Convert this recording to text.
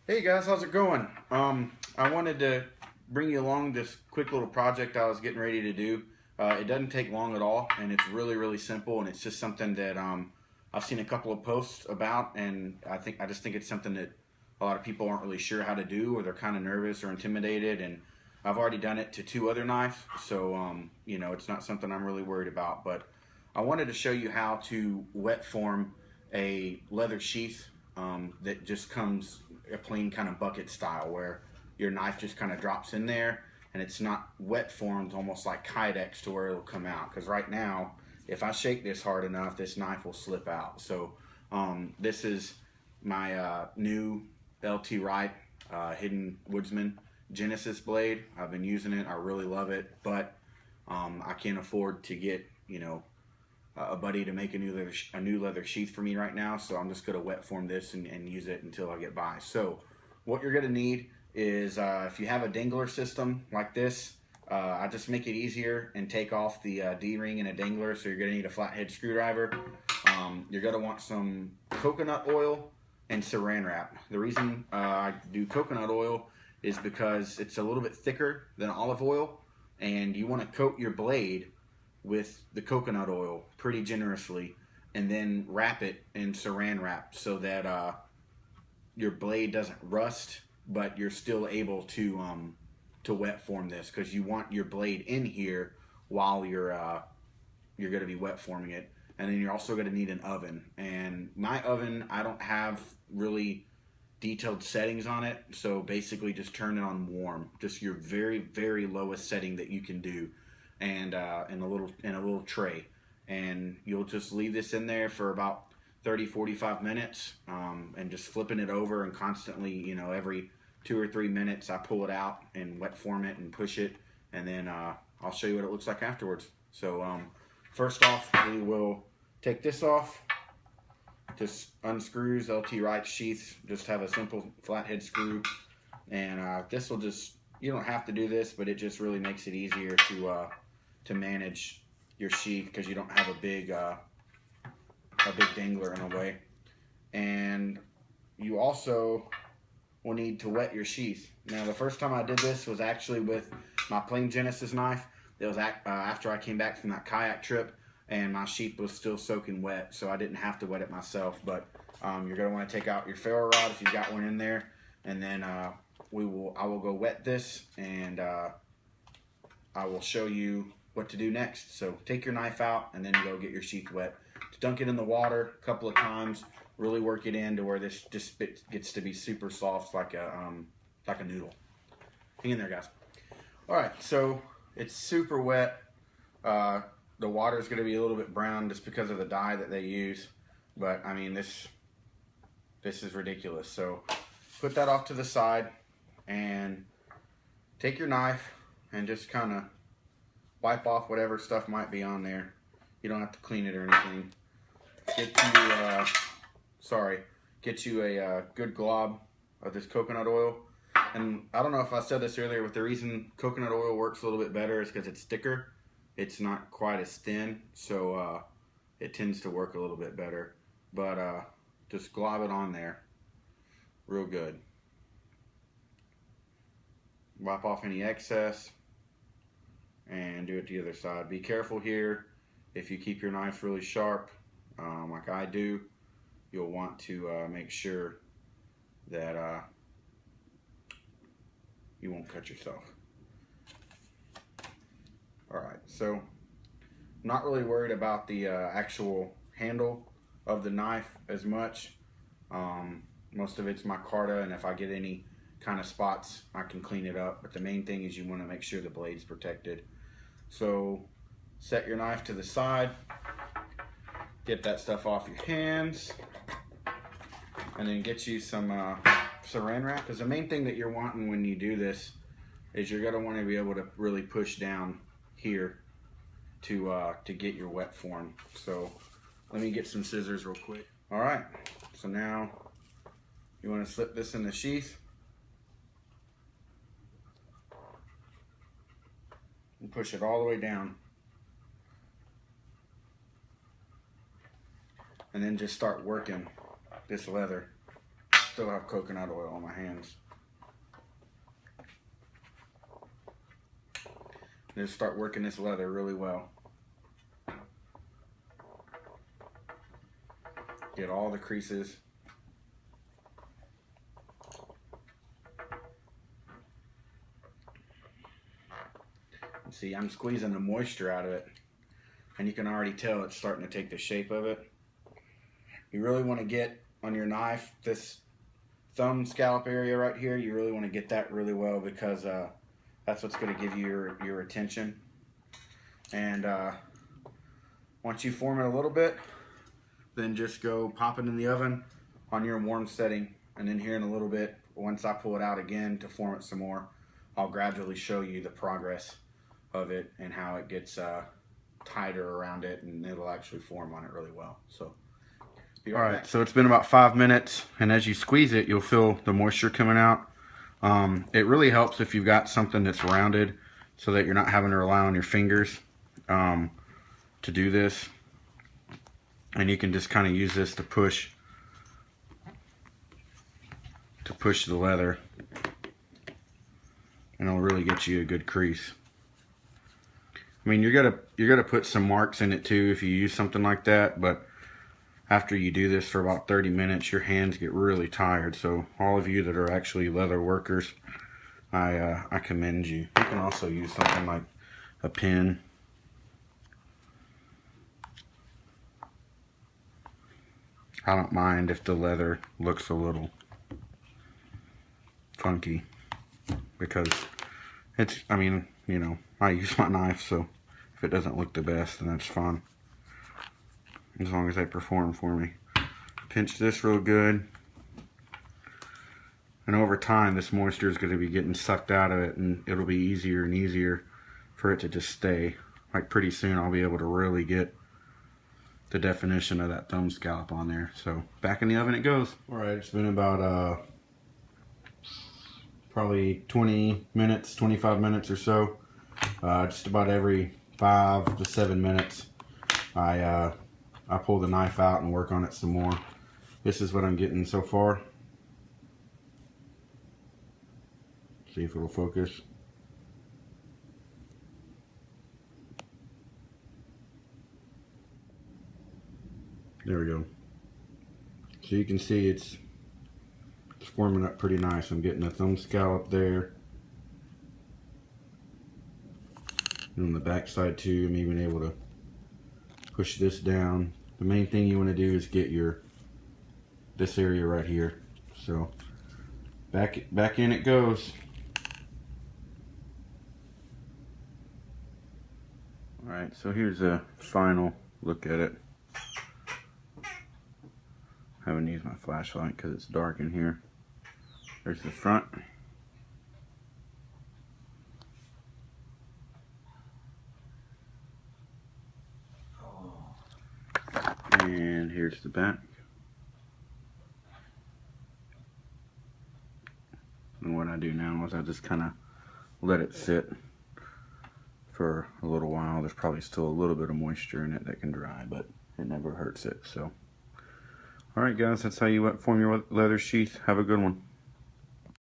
Hey guys, how's it going? I wanted to bring you along this quick little project I was getting ready to do. It doesn't take long at all, and it's really simple, and it's just something that I've seen a couple of posts about, and I just think it's something that a lot of people aren't really sure how to do, or they're kind of nervous or intimidated. And I've already done it to two other knives, so it's not something I'm really worried about. But I wanted to show you how to wet form a leather sheath that just comes a plain kind of bucket style, where your knife just kind of drops in there and it's not wet formed almost like Kydex to where it'll come out. Because right now, if I shake this hard enough, this knife will slip out. So this is my new LT Wright Hidden Woodsman Genesis blade. I've been using it. I really love it, but I can't afford to get a buddy to make a new leather sheath for me right now, so I'm just going to wet form this and use it until I get by. So what you're going to need is if you have a Dangler system like this, I just make it easier and take off the D-ring in a Dangler. So you're going to need a flathead screwdriver. You're going to want some coconut oil and saran wrap. The reason I do coconut oil is because it's a little bit thicker than olive oil, and you want to coat your blade with the coconut oil pretty generously, and then wrap it in saran wrap so that your blade doesn't rust, but you're still able to wet form this, because you want your blade in here while you're going to be wet forming it. And then you're also going to need an oven. And my oven, I don't have really detailed settings on it, so basically just turn it on warm, just your very lowest setting that you can do, and in a little tray, and you'll just leave this in there for about 30-45 minutes, and just flipping it over, and constantly, every 2 or 3 minutes I pull it out and wet form it and push it, and then I'll show you what it looks like afterwards. So first off, we will take this off. Just unscrews LT Wright sheaths. Just have a simple flathead screw, and this will just, you don't have to do this, but it just really makes it easier to manage your sheath, because you don't have a big dangler in a way. And you also will need to wet your sheath. Now, the first time I did this was actually with my plain Genesis knife. It was after I came back from that kayak trip, and my sheath was still soaking wet, so I didn't have to wet it myself. But you're going to want to take out your ferro rod if you've got one in there, and then I will go wet this, and I will show you what to do next. So take your knife out and then go get your sheath wet. Just dunk it in the water a couple of times. Really work it in to where this just gets to be super soft, like a noodle. Hang in there, guys. All right, so it's super wet. The water is going to be a little bit brown just because of the dye that they use, but I mean, this is ridiculous. So put that off to the side and take your knife and just kind of wipe off whatever stuff might be on there. You don't have to clean it or anything. Get you a good glob of this coconut oil. And I don't know if I said this earlier, but the reason coconut oil works a little bit better is because it's thicker. It's not quite as thin, so it tends to work a little bit better. But just glob it on there real good. Wipe off any excess and do it to the other side. Be careful here. If you keep your knife really sharp, like I do, you'll want to make sure that you won't cut yourself. Alright, so I'm not really worried about the actual handle of the knife as much. Most of it's micarta, and if I get any kind of spots, I can clean it up. But the main thing is you want to make sure the blade's protected. So set your knife to the side, get that stuff off your hands, and then get you some saran wrap, because the main thing that you're wanting when you do this is you're going to want to be able to really push down here to get your wet form. So let me get some scissors real quick. All right, so now you want to slip this in the sheath and push it all the way down, and then just start working this leather. still have coconut oil on my hands. Just start working this leather really well. Get all the creases. And see, I'm squeezing the moisture out of it, and you can already tell it's starting to take the shape of it. You really want to get on your knife this thumb scallop area right here. You really want to get that really well, because that's what's going to give you your attention. And once you form it a little bit, then just go pop it in the oven on your warm setting. And then here in a little bit, once I pull it out again to form it some more, I'll gradually show you the progress of it and how it gets tighter around it, and it'll actually form on it really well. So be right back. So it's been about 5 minutes, and as you squeeze it, you'll feel the moisture coming out. It really helps if you've got something that's rounded, so that you're not having to rely on your fingers to do this. And you can just kind of use this to push the leather, and it'll really get you a good crease. I mean, you're gonna put some marks in it too if you use something like that, but after you do this for about 30 minutes, your hands get really tired. So all of you that are actually leather workers, I commend you. You can also use something like a pin. I don't mind if the leather looks a little funky, because it's, I mean, you know, I use my knife, so if it doesn't look the best, then that's fine, as long as they perform for me. Pinch this real good, and over time this moisture is going to be getting sucked out of it, and it'll be easier and easier for it to just stay. Like pretty soon I'll be able to really get the definition of that thumb scallop on there. So back in the oven it goes. Alright, it's been about probably 20 minutes, 25 minutes or so. Just about every 5 to 7 minutes I pull the knife out and work on it some more. This is what I'm getting so far. See if it'll focus. There we go. So you can see it's forming up pretty nice. I'm getting a thumb scallop there. And on the back side too, I'm even able to push this down. The main thing you want to do is get this area right here. So back in it goes. Alright, so here's a final look at it. I haven't used my flashlight because it's dark in here. There's the front. And here's the back. And what I do now is I just kind of let it sit for a little while. There's probably still a little bit of moisture in it that can dry, but it never hurts it. So, alright guys, that's how you form your leather sheath. Have a good one.